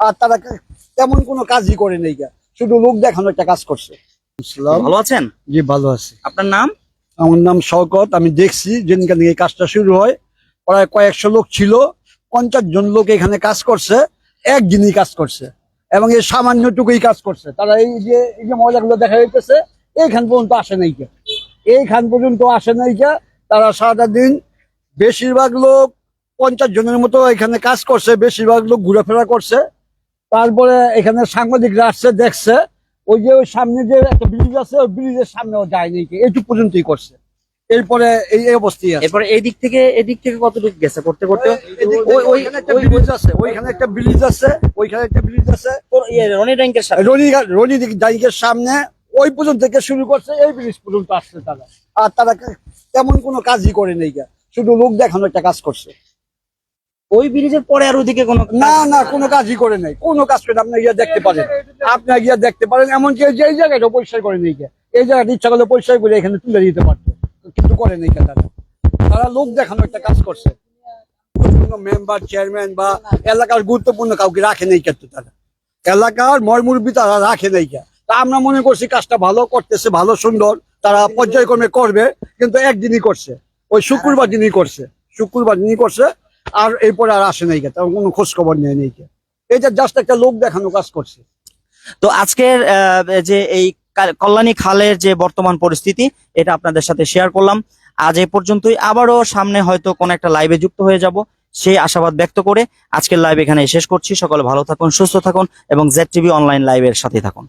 আর তারা তেমন কোনো কাজই করে নাই, শুধু লোক দেখানো একটা কাজ করছে। ভালো আছেন? জি ভালো আছি। আপনার নাম? আমার নাম শওকত। আমি দেখছি যেদিনকার থেকে এই কাজটা শুরু হয় প্রায় কয়েকশো লোক ছিল, 50 জন লোক এখানে কাজ করছে, একদিনই কাজ করছে এবং এই সামান্যটুকুই কাজ করছে। তারা এই যে ময়লাগুলো দেখা যাইতেছে এইখান পর্যন্ত আসে নাই, এইখান পর্যন্ত আসে নাই। তারা সারাটা দিন বেশিরভাগ লোক 50 জনের মতো এখানে কাজ করছে, বেশিরভাগ লোক ঘোরাফেরা করছে। তারপরে এখানে সাংবাদিকরা আসছে, দেখছে ওই যে ওই সামনে যে একটা ব্রিজ আছে ওই ব্রিজের সামনেও যায়নি, এইটুকু পর্যন্তই করছে। এরপরে এই অবস্থায় আছে। এরপর এদিক থেকে কতটুকু গেছে করতে করতে? ওইখানে একটা ব্রিজ আছে, ওইখানে একটা ব্রিজ আছে, ওইখানে একটা ব্রিজ আছে রনি ট্যাঙ্কের সাথে রনি ডাইকের সামনে, ওই পর্যন্ত থেকে শুরু করছে, এই ব্রিজ পর্যন্ত আসছে তারা। আর তারা তেমন কোনো কাজই করে নাই, শুধু লোক দেখানো একটা কাজ করছে। ওই ব্রিজের পরে আর ওদিকে কোনো না কোনো কাজই করে নাই, কোনো কাজ করে। আপনি গিয়ে দেখতে পারেন, এমনকি যে এই জায়গাটা পরিষ্কার করে নেই, এই জায়গাটা ইচ্ছা করলে পরিষ্কার করে এখানে তুলে দিতে পারতো, কিন্তু করে নেই। তারা লোক দেখানো একটা কাজ করছে। মেম্বার চেয়ারম্যান বা এলাকার গুরুত্বপূর্ণ কাউকে রাখে নেই, কিন্তু তারা এলাকার ময়মুরব্বী তারা রাখে নেই। তা আমরা মনে করছি কাজটা ভালো করতেছে, ভালো সুন্দর, তারা পর্যায়ক্রমে করবে, কিন্তু একদিনই করছে, ওই শুক্রবার দিনই করছে। আর এরপরে আর আসে নাই, তার কোনো খোঁজ খবর নেই। এটা জাস্ট একটা লোক দেখানো কাজ করছে। তো আজকের যে এই কল্যাণী খালের যে বর্তমান পরিস্থিতি, এটা আপনাদের সাথে শেয়ার করলাম। আজ এই পর্যন্তই, আবারও সামনে হয়তো কোনো একটা লাইভে যুক্ত হয়ে যাব, সেই আশাবাদ ব্যক্ত করে আজকের লাইভ এখানে শেষ করছি। সকলে ভালো থাকুন, সুস্থ থাকুন এবং ZTV অনলাইন লাইভের সাথে থাকুন।